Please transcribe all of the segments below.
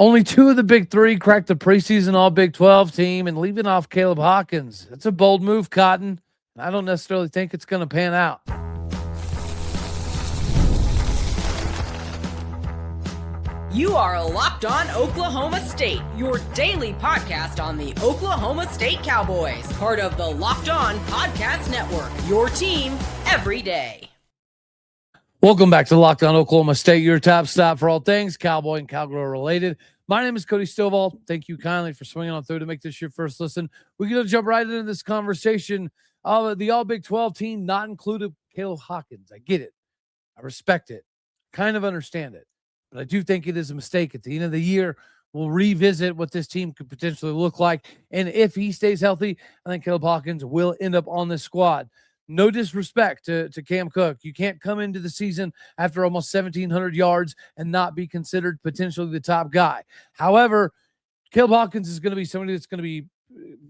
Only two of the big three cracked the preseason All Big 12 team, and leaving off Caleb Hawkins. It's a bold move, Cotton. I don't necessarily think it's going to pan out. You are Locked On Oklahoma State, your daily podcast on the Oklahoma State Cowboys, part of the Locked On Podcast Network, your team every day. Welcome back to Locked On Oklahoma State, your top stop for all things Cowboy and Cowgirl related. My name is Cody Stovall. Thank you kindly for swinging on through to make this your first listen. We're going to jump right into this conversation of the All Big 12 team, not included Caleb Hawkins. I get it. I respect it. Kind of understand it. But I do think it is a mistake. At the end of the year, we'll revisit what this team could potentially look like. And if he stays healthy, I think Caleb Hawkins will end up on this squad. No disrespect to Cam Cook. You can't come into the season after almost 1,700 yards and not be considered potentially the top guy. However, Caleb Hawkins is going to be somebody that's going to be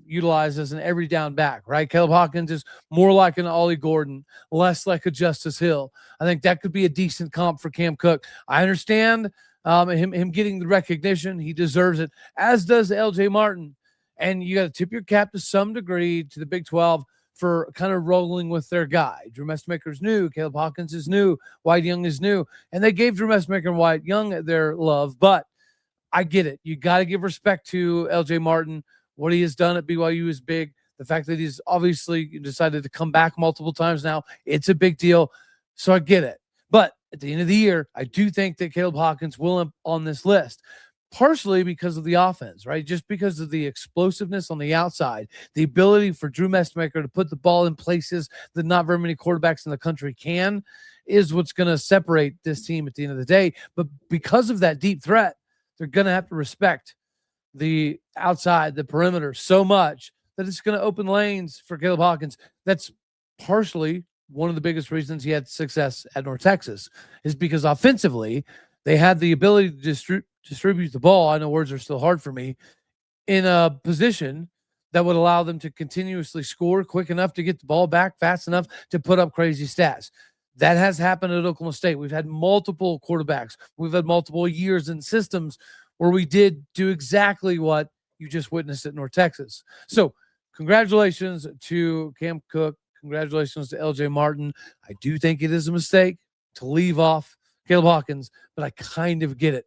utilized as an every down back, right? Caleb Hawkins is more like an Ollie Gordon, less like a Justice Hill. I think that could be a decent comp for Cam Cook. I understand him getting the recognition. He deserves it, as does LJ Martin. And you got to tip your cap to some degree to the Big 12 for kind of rolling with their guy. Drew Mestemaker is new. Caleb Hawkins is new. Wyatt Young is new. And they gave Drew Mestemaker and Wyatt Young their love. But I get it. You got to give respect to LJ Martin. What he has done at BYU is big. The fact that he's obviously decided to come back multiple times now, it's a big deal. So I get it. But at the end of the year, I do think that Caleb Hawkins will end on this list, partially because of the offense, right? Just because of the explosiveness on the outside, the ability for Drew Mestemaker to put the ball in places that not very many quarterbacks in the country can, is what's going to separate this team at the end of the day. But because of that deep threat, they're going to have to respect the outside, the perimeter so much that it's going to open lanes for Caleb Hawkins. That's partially one of the biggest reasons he had success at North Texas, is because offensively they had the ability to distribute the ball. I know words are still hard for me, in a position that would allow them to continuously score quick enough to get the ball back fast enough to put up crazy stats. That has happened at Oklahoma State. We've had multiple quarterbacks. We've had multiple years and systems where we did do exactly what you just witnessed at North Texas. So congratulations to Cam Cook. Congratulations to LJ Martin. I do think it is a mistake to leave off Caleb Hawkins, but I kind of get it.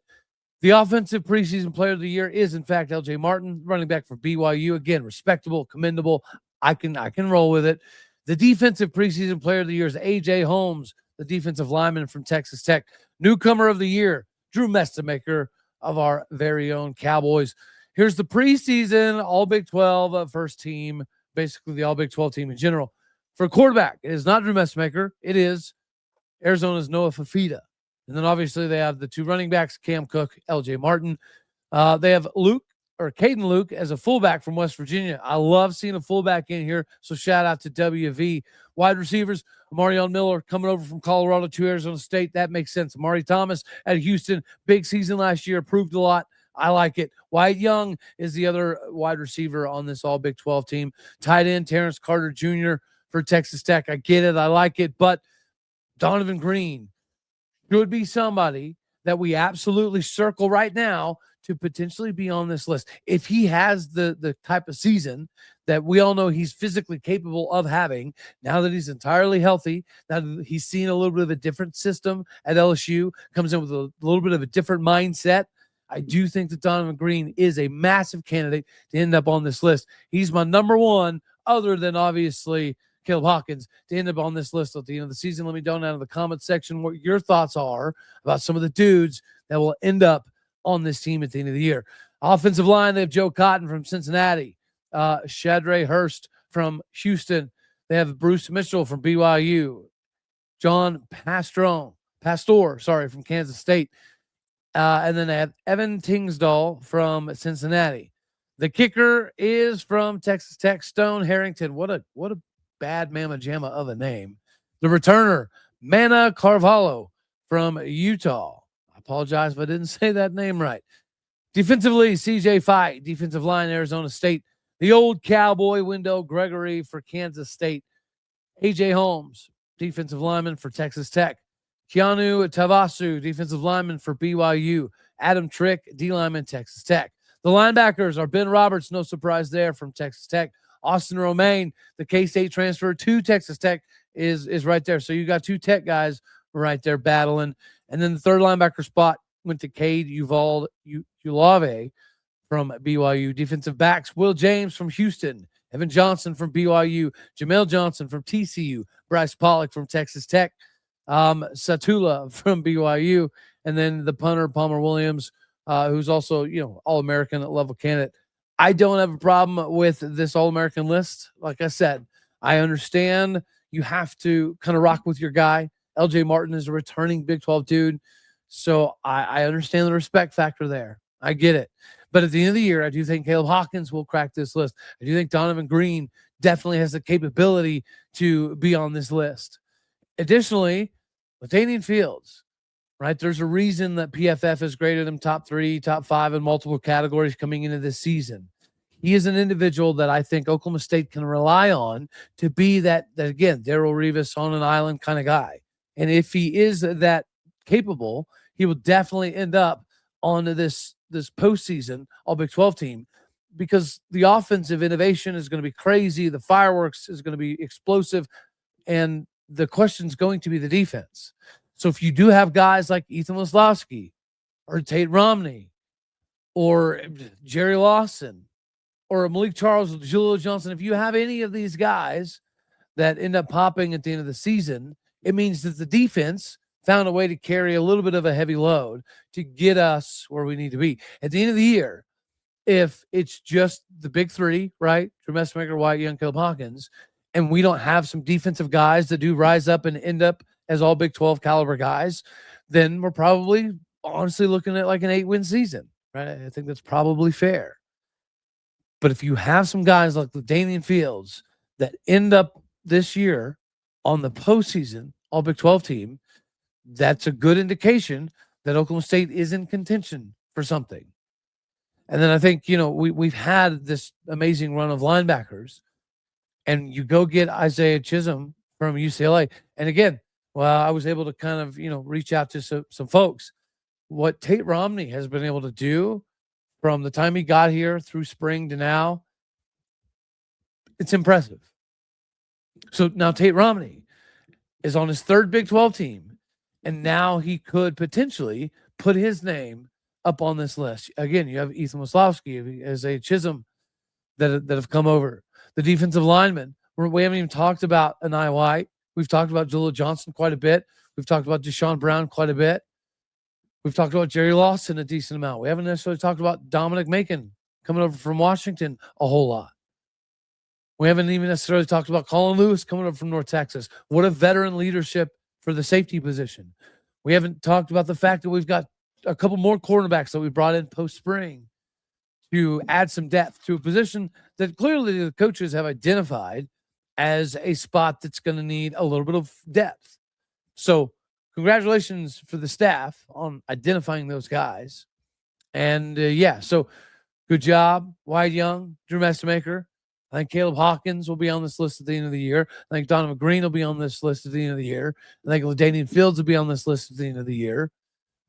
The offensive preseason player of the year is, in fact, LJ Martin, running back for BYU. Again, respectable, commendable. I can roll with it. The defensive preseason player of the year is A.J. Holmes, the defensive lineman from Texas Tech. Newcomer of the year, Drew Mestemaker of our very own Cowboys. Here's the preseason All Big 12 first team, basically the All Big 12 team in general. For quarterback, it is not Drew Mestemaker. It is Arizona's Noah Fafita. And then obviously they have the two running backs, Cam Cook, LJ Martin. They have Caden Luke as a fullback from West Virginia. I love seeing a fullback in here, so shout out to WV. Wide receivers, Amarion Miller coming over from Colorado to Arizona State. That makes sense. Amari Thomas at Houston, big season last year, proved a lot. I like it. Wyatt Young is the other wide receiver on this All Big 12 team. Tight end, Terrence Carter Jr. for Texas Tech. I get it. I like it. But Donovan Green should be somebody that we absolutely circle right now to potentially be on this list. If he has the type of season that we all know he's physically capable of having, now that he's entirely healthy, now that he's seen a little bit of a different system at LSU, comes in with a little bit of a different mindset, I do think that Donovan Green is a massive candidate to end up on this list. He's my number one, other than obviously Caleb Hawkins, to end up on this list at the end of the season. Let me know down in the comment section what your thoughts are about some of the dudes that will end up on this team at the end of the year. Offensive line, they have Joe Cotton from Cincinnati, Shadray Hurst from Houston. They have Bruce Mitchell from BYU, John Pastor, from Kansas State. And then they have Evan Tingsdahl from Cincinnati. The kicker is from Texas Tech, Stone Harrington. What a bad mamma jamma of a name. The returner, Mana Carvalho from Utah. I apologize if I didn't say that name right. Defensively, CJ Fight, defensive line, Arizona State. The old Cowboy, Wendell Gregory for Kansas State. AJ Holmes, defensive lineman for Texas Tech. Keanu Tavasu, defensive lineman for BYU. Adam Trick, D lineman, Texas Tech. The linebackers are Ben Roberts, no surprise there, from Texas Tech. Austin Romaine, the K-State transfer to Texas Tech, is right there. So you got 2 Tech guys right there battling. And then the third linebacker spot went to Cade Ulave from BYU. Defensive backs, Will James from Houston, Evan Johnson from BYU, Jamel Johnson from TCU, Bryce Pollock from Texas Tech, Satula from BYU, and then the punter, Palmer Williams, who's also, All-American level candidate. I don't have a problem with this All-American list. Like I said, I understand you have to kind of rock with your guy. LJ Martin is a returning Big 12 dude. So I understand the respect factor there. I get it. But at the end of the year, I do think Caleb Hawkins will crack this list. I do think Donovan Green definitely has the capability to be on this list. Additionally, Latanian Fields, right? There's a reason that PFF has graded him top 3, top 5 in multiple categories coming into this season. He is an individual that I think Oklahoma State can rely on to be that again, Darrelle Revis on an island kind of guy. And if he is that capable, he will definitely end up on this postseason All Big 12 team, because the offensive innovation is going to be crazy. The fireworks is going to be explosive. And the question is going to be the defense. So if you do have guys like Ethan Wesloski or Tate Romney or Jerry Lawson or Malik Charles or Jaleel Johnson, if you have any of these guys that end up popping at the end of the season, it means that the defense found a way to carry a little bit of a heavy load to get us where we need to be. At the end of the year, if it's just the big 3, right? Mestemaker, Wyatt, Young, Caleb Hawkins, and we don't have some defensive guys that do rise up and end up as all Big 12 caliber guys, then we're probably honestly looking at like an 8-win season, right? I think that's probably fair. But if you have some guys like Latanian Fields that end up this year on the postseason All Big 12 team, that's a good indication that Oklahoma State is in contention for something. And then I think, we've had this amazing run of linebackers, and you go get Isaiah Chisholm from UCLA. And again, I was able to kind of, reach out to some folks. What Tate Romney has been able to do from the time he got here through spring to now, it's impressive. So now Tate Romney is on his 3rd Big 12 team. And now he could potentially put his name up on this list. Again, you have Ethan Wesloski, Isaiah Chisholm that have come over. The defensive linemen, we haven't even talked about Anai White. We've talked about Jaleel Johnson quite a bit. We've talked about Deshaun Brown quite a bit. We've talked about Jerry Lawson a decent amount. We haven't necessarily talked about Dominic Macon coming over from Washington a whole lot. We haven't even necessarily talked about Colin Lewis coming over from North Texas. What a veteran leadership for the safety position. We haven't talked about the fact that we've got a couple more cornerbacks that we brought in post-spring to add some depth to a position that clearly the coaches have identified as a spot that's going to need a little bit of depth. So congratulations for the staff on identifying those guys. And so good job, Wyatt Young, Drew Mestemaker. I think Caleb Hawkins will be on this list at the end of the year. I think Donovan Green will be on this list at the end of the year. I think Latanian Fields will be on this list at the end of the year.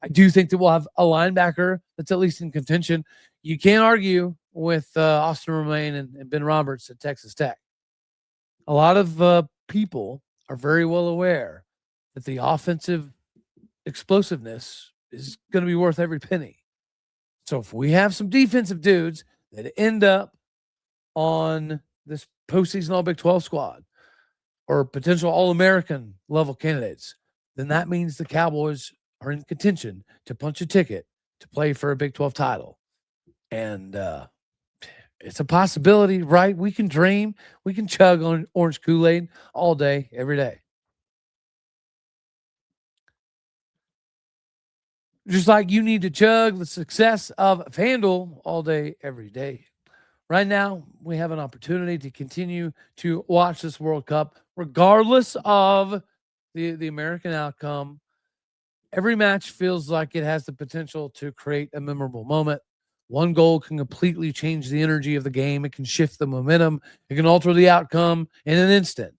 I do think that we'll have a linebacker that's at least in contention. You can't argue with Austin Romaine and Ben Roberts at Texas Tech. A lot of people are very well aware that the offensive explosiveness is going to be worth every penny. So if we have some defensive dudes that end up on this postseason All Big 12 squad or potential All-American level candidates, then that means the Cowboys are in contention to punch a ticket to play for a Big 12 title. And it's a possibility, right? We can dream. We can chug on orange Kool-Aid all day, every day. Just like you need to chug the success of FanDuel all day, every day. Right now, we have an opportunity to continue to watch this World Cup, regardless of the American outcome. Every match feels like it has the potential to create a memorable moment. One goal can completely change the energy of the game. It can shift the momentum. It can alter the outcome in an instant.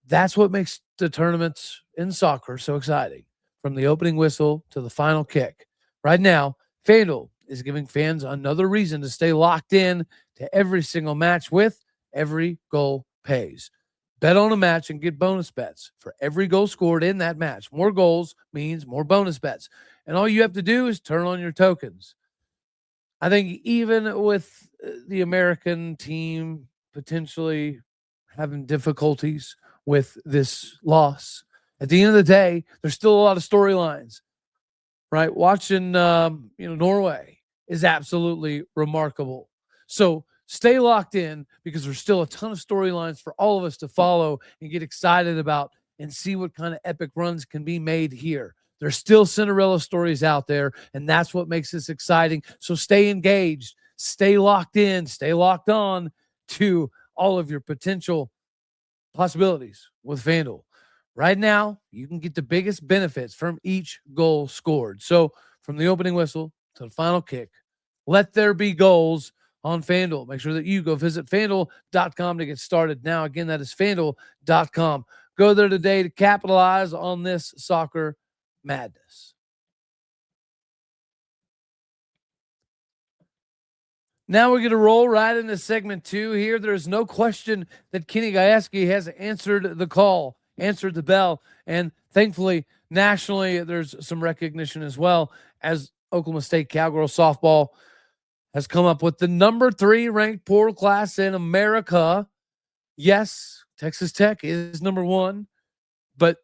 That's what makes the tournaments in soccer so exciting. From the opening whistle to the final kick. Right now, FanDuel is giving fans another reason to stay locked in to every single match with Every Goal Pays. Bet on a match and get bonus bets for every goal scored in that match. More goals means more bonus bets. And all you have to do is turn on your tokens. I think even with the American team potentially having difficulties with this loss, at the end of the day, there's still a lot of storylines, right? Watching, Norway is absolutely remarkable. So stay locked in because there's still a ton of storylines for all of us to follow and get excited about and see what kind of epic runs can be made here. There's still Cinderella stories out there, and that's what makes this exciting. So stay engaged, stay locked in, stay locked on to all of your potential possibilities with FanDuel. Right now, you can get the biggest benefits from each goal scored. So from the opening whistle to the final kick, let there be goals on FanDuel. Make sure that you go visit FanDuel.com to get started now. Again, that is FanDuel.com. Go there today to capitalize on this soccer madness. Now we're going to roll right into segment 2 here. There's no question that Kenny Gajewski has answered the call, answered the bell, and thankfully, nationally, there's some recognition as well as Oklahoma State Cowgirl softball has come up with the number 3 ranked portal class in America. Yes, Texas Tech is number 1, but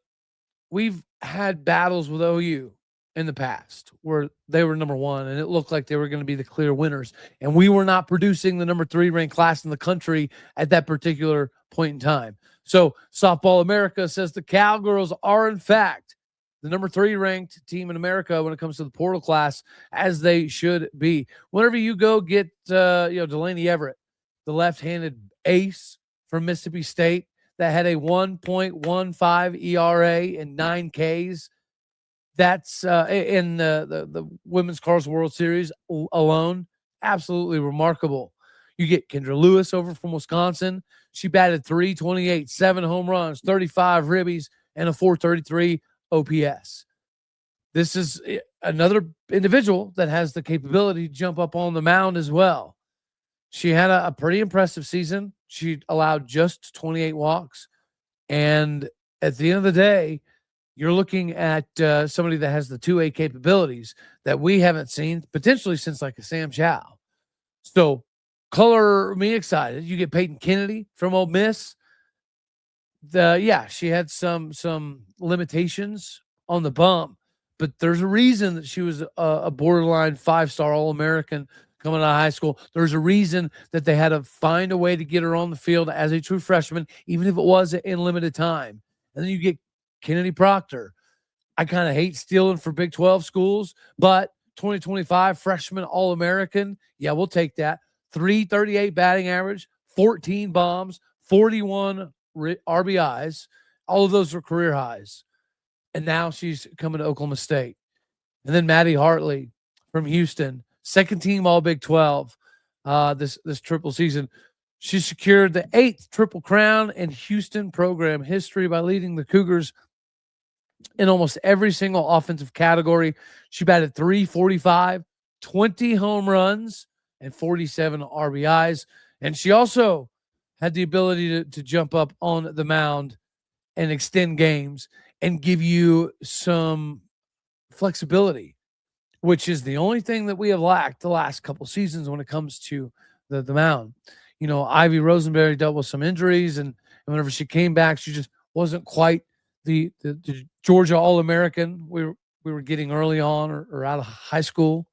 we've had battles with OU in the past where they were number 1 and it looked like they were going to be the clear winners. And we were not producing the number 3 ranked class in the country at that particular point in time. So Softball America says the Cowgirls are in fact the number 3 ranked team in America when it comes to the portal class, as they should be. Whenever you go get, Delaney Everett, the left-handed ace from Mississippi State that had a 1.15 ERA and 9 Ks, that's in the Women's Cars World Series alone, absolutely remarkable. You get Kendra Lewis over from Wisconsin. She batted .328, 7 home runs, 35 ribbies, and a .433 OPS. This is another individual that has the capability to jump up on the mound as well. She had a pretty impressive season. She allowed just 28 walks. And at the end of the day, you're looking at somebody that has the 2A capabilities that we haven't seen potentially since like a Sam Chow. So color me excited. You get Peyton Kennedy from Ole Miss. She had some limitations on the bump, but there's a reason that she was a borderline 5-star All-American coming out of high school. There's a reason that they had to find a way to get her on the field as a true freshman, even if it was in limited time. And then you get Kennedy Proctor. I kind of hate stealing for Big 12 schools, but 2025 freshman All-American, yeah, we'll take that. 338 batting average, 14 bombs, 41 RBIs. All of those were career highs. And now she's coming to Oklahoma State. And then Maddie Hartley from Houston, second team All Big 12 this triple season. She secured the 8th Triple Crown in Houston program history by leading the Cougars in almost every single offensive category. She batted .345, 20 home runs, and 47 RBIs. And she also had the ability to jump up on the mound and extend games and give you some flexibility, which is the only thing that we have lacked the last couple seasons when it comes to the mound. You know, Ivy Rosenberry dealt with some injuries, and whenever she came back, she just wasn't quite the Georgia All-American we were getting early on or out of high school.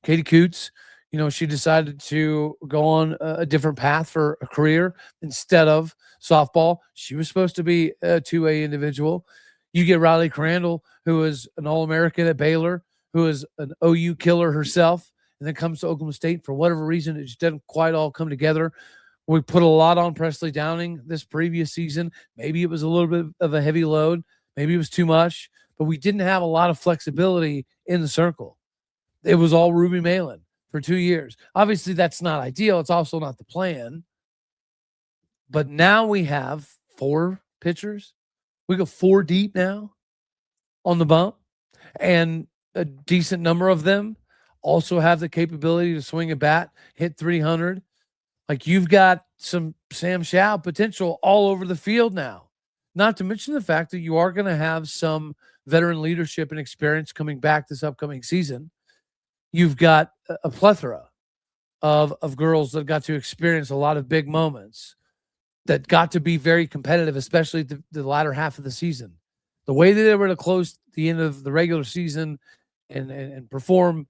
Katie Coots, you know, she decided to go on a different path for a career instead of softball. She was supposed to be a 2A individual. You get Riley Crandall, who is an All-American at Baylor, who is an OU killer herself, and then comes to Oklahoma State. For whatever reason, it just doesn't quite all come together. We put a lot on Presley Downing this previous season. Maybe it was a little bit of a heavy load. Maybe it was too much, but we didn't have a lot of flexibility in the circle. It was all Ruby Malin for 2 years. Obviously, that's not ideal. It's also not the plan. But now we have 4 pitchers. We go 4 deep now on the bump. And a decent number of them also have the capability to swing a bat, hit 300. Like, you've got some Sam Shaw potential all over the field now. Not to mention the fact that you are going to have some veteran leadership and experience coming back this upcoming season. You've got a plethora of girls that got to experience a lot of big moments, that got to be very competitive, especially the latter half of the season. The way that they were to close the end of the regular season and perform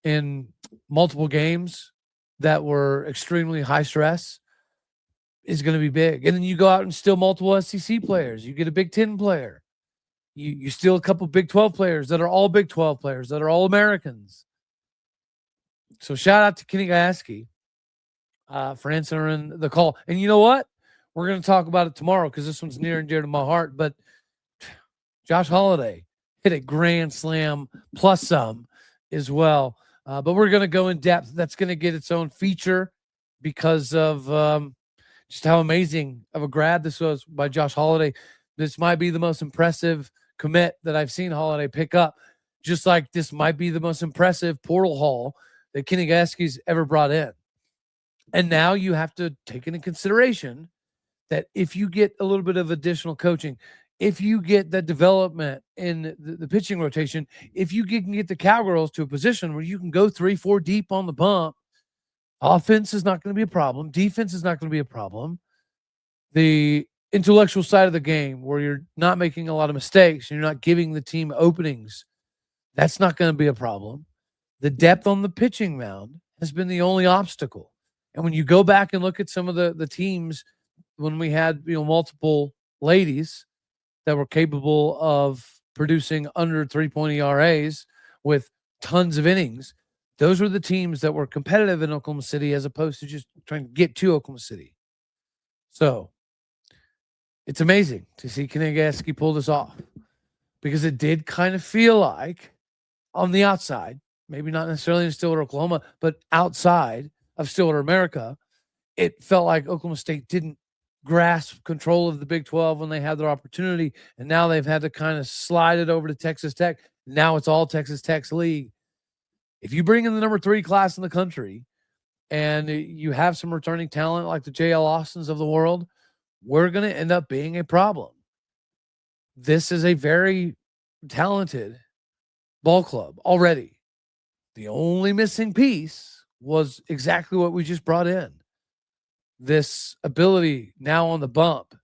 in multiple games that were extremely high stress is going to be big. And then you go out and steal multiple SEC players. You get a Big Ten player. You steal a couple Big 12 players that are all Big 12 players, that are all Americans. So shout out to Kenny Gajewski for answering the call. And you know what? We're going to talk about it tomorrow because this one's near and dear to my heart. But Josh Holiday hit a grand slam plus some as well. But we're going to go in depth. That's going to get its own feature because of just how amazing of a grad this was by Josh Holiday. This might be the most impressive commit that I've seen Holiday pick up, just like this might be the most impressive portal haul that Kenny Gajewski's ever brought in. And now you have to take into consideration that if you get a little bit of additional coaching, if you get that development in the pitching rotation, if you can get the Cowgirls to a position where you can go 3-4 deep on the bump, offense is not going to be a problem. Defense is not going to be a problem. The intellectual side of the game, where you're not making a lot of mistakes and you're not giving the team openings, that's not going to be a problem. The depth on the pitching mound has been the only obstacle. And when you go back and look at some of the teams when we had multiple ladies that were capable of producing under 3-point ERAs with tons of innings, those were the teams that were competitive in Oklahoma City as opposed to just trying to get to Oklahoma City. So it's amazing to see Kenny Gajewski pull this off, because it did kind of feel like on the outside, maybe not necessarily in Stillwater, Oklahoma, but outside of Stillwater, America, it felt like Oklahoma State didn't grasp control of the Big 12 when they had their opportunity, and now they've had to kind of slide it over to Texas Tech. Now it's all Texas Tech's league. If you bring in the number 3 class in the country and you have some returning talent like the J.L. Austins of the world, we're going to end up being a problem. This is a very talented ball club already. The only missing piece was exactly what we just brought in. This ability now on the bump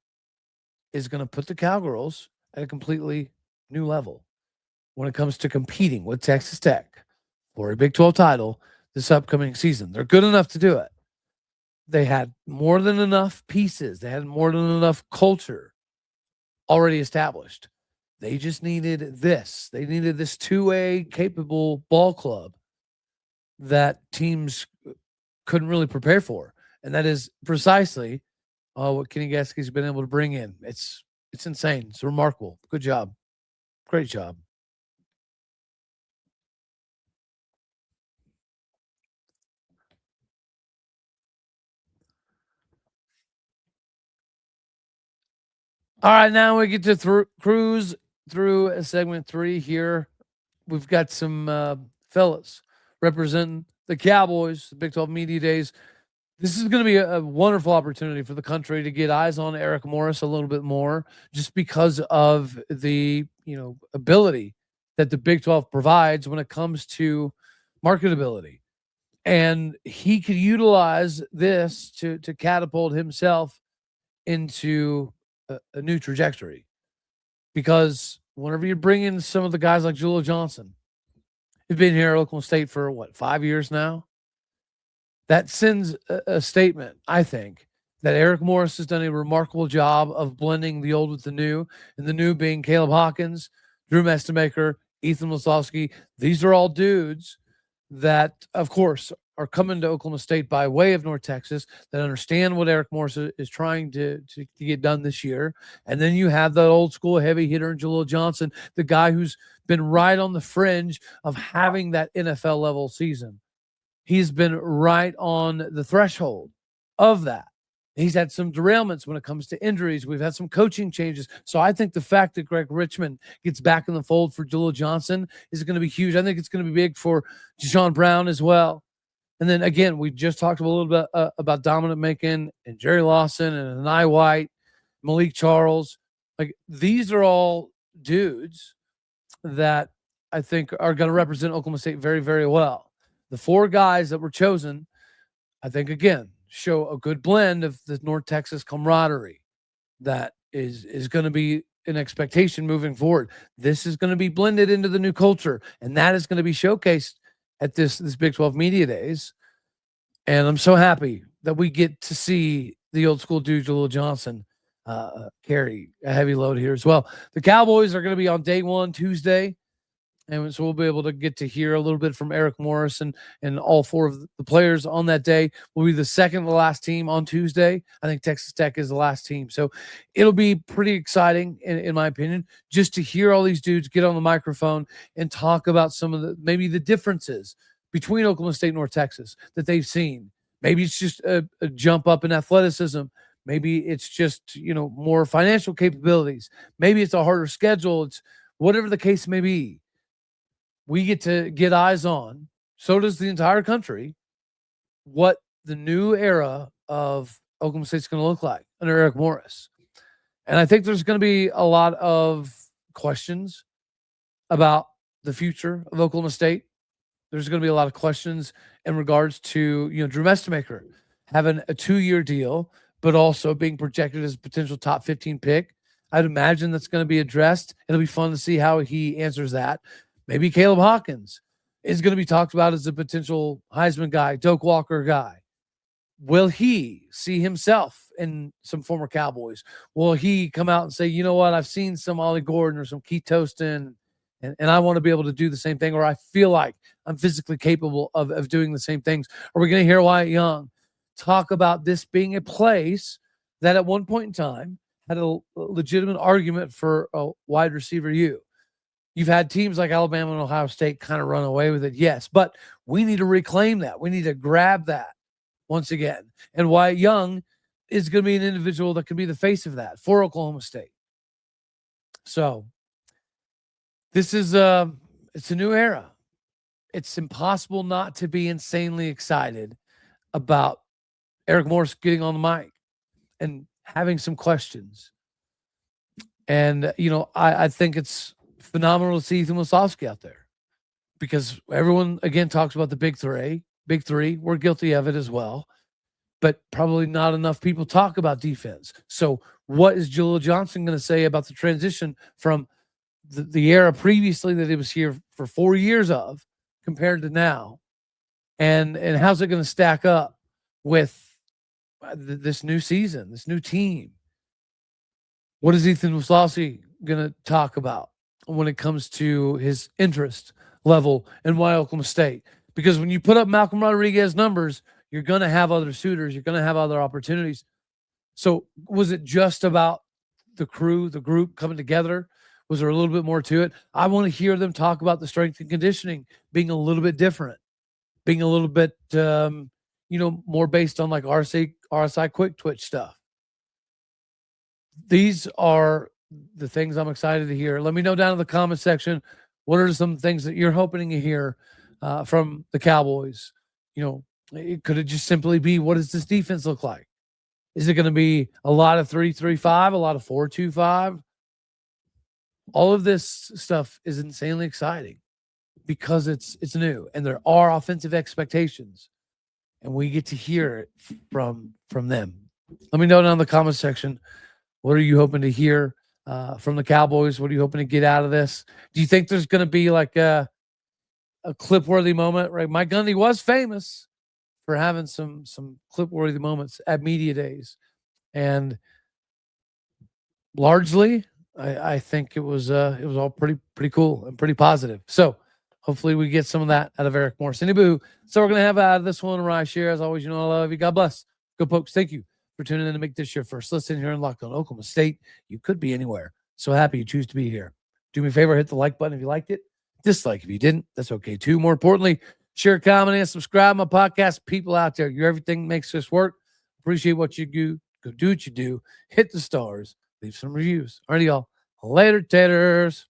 is going to put the Cowgirls at a completely new level when it comes to competing with Texas Tech for a Big 12 title this upcoming season. They're good enough to do it. They had more than enough pieces. They had more than enough culture already established. They just needed this. They needed this two-way capable ball club that teams couldn't really prepare for. And that is precisely what Kenny Gajewski's been able to bring in. It's insane. It's remarkable. Good job. Great job. All right, now we get to cruise through segment 3 here. We've got some fellas representing the Cowboys, the Big 12 Media Days. This is going to be a wonderful opportunity for the country to get eyes on Eric Morris a little bit more, just because of the ability that the Big 12 provides when it comes to marketability. And he could utilize this to catapult himself into a new trajectory, because whenever you bring in some of the guys like Jaleel Johnson, who've been here at Oklahoma State for 5 years now, that sends a statement, I think, that Eric Morris has done a remarkable job of blending the old with the new, and the new being Caleb Hawkins, Drew Mestemaker, Ethan Wesloski. These are all dudes that, of course, are coming to Oklahoma State by way of North Texas, that understand what Eric Morris is trying to get done this year. And then you have that old school heavy hitter in Jaleel Johnson, the guy who's been right on the fringe of having that NFL level season. He's been right on the threshold of that. He's had some derailments when it comes to injuries. We've had some coaching changes. So I think the fact that Greg Richmond gets back in the fold for Jaleel Johnson is going to be huge. I think it's going to be big for Deshaun Brown as well. And then again, we just talked a little bit about Dominic Macon and Jerry Lawson and Anai White, Malik Charles. Like, these are all dudes that I think are going to represent Oklahoma State very, very well. The 4 guys that were chosen, I think, again, show a good blend of the North Texas camaraderie that is going to be an expectation moving forward. This is going to be blended into the new culture, and that is going to be showcased at this Big 12 Media Days. And I'm so happy that we get to see the old school dude, Jaleel Johnson, carry a heavy load here as well. The Cowboys are going to be on day 1, Tuesday. And so we'll be able to get to hear a little bit from Eric Morris and all 4 of the players on that day. We'll be the second to last team on Tuesday. I think Texas Tech is the last team. So it'll be pretty exciting, in my opinion, just to hear all these dudes get on the microphone and talk about some of maybe the differences between Oklahoma State and North Texas that they've seen. Maybe it's just a jump up in athleticism. Maybe it's just, more financial capabilities. Maybe it's a harder schedule. It's whatever the case may be. We get to get eyes on, so does the entire country, what the new era of Oklahoma State's going to look like under Eric Morris. And I think there's going to be a lot of questions about the future of Oklahoma State. There's going to be a lot of questions in regards to, Drew Mestemaker having a 2-year deal, but also being projected as a potential top 15 pick. I'd imagine that's going to be addressed. It'll be fun to see how he answers that. Maybe Caleb Hawkins is going to be talked about as a potential Heisman guy, Doak Walker guy. Will he see himself in some former Cowboys? Will he come out and say, you know what, I've seen some Ollie Gordon or some Keith Toston, and I want to be able to do the same thing, or I feel like I'm physically capable of doing the same things? Are we going to hear Wyatt Young talk about this being a place that at one point in time had a legitimate argument for a wide receiver U? You've had teams like Alabama and Ohio State kind of run away with it, yes, but we need to reclaim that. We need to grab that once again. And Wyatt Young is going to be an individual that can be the face of that for Oklahoma State. So this is it's a new era. It's impossible not to be insanely excited about Eric Morris getting on the mic and having some questions. And, I think it's phenomenal to see Ethan Wesloski out there, because everyone again talks about the big three. We're guilty of it as well, but probably not enough people talk about defense. So what is Jaleel Johnson going to say about the transition from the era previously that he was here for 4 years of compared to now? And how's it going to stack up with this new season, this new team? What is Ethan Wesloski going to talk about when it comes to his interest level and why Oklahoma State? Because when you put up Malcolm Rodriguez numbers, you're going to have other suitors. You're going to have other opportunities. So was it just about the crew, the group coming together? Was there a little bit more to it? I want to hear them talk about the strength and conditioning being a little bit different, being a little bit, more based on like RSI quick twitch stuff. These are the things I'm excited to hear. Let me know down in the comment section, what are some things that you're hoping to hear from the Cowboys? Could it just simply be, what does this defense look like? Is it going to be a lot of 3-3-5, a lot of 4-2-5? All of this stuff is insanely exciting because it's new, and there are offensive expectations, and we get to hear it from them. Let me know down in the comment section, what are you hoping to hear from the Cowboys? What are you hoping to get out of this? Do you think there's going to be like a clip-worthy moment? Right, Mike Gundy was famous for having some clip-worthy moments at media days, and largely, I think it was all pretty cool and pretty positive. So hopefully we get some of that out of Eric Morris. Anywho, so we're gonna have out of this one. Rye share, as always, I love you. God bless. Go Pokes. Thank you for tuning in to make this your first listen here in Locked On Oklahoma State. You could be anywhere. So happy you choose to be here. Do me a favor, hit the like button if you liked it. Dislike if you didn't. That's okay too. More importantly, share, comment, and subscribe to my podcast. People out there, you're everything that makes this work. Appreciate what you do. Go do what you do. Hit the stars. Leave some reviews. Alrighty, y'all. Later, taters.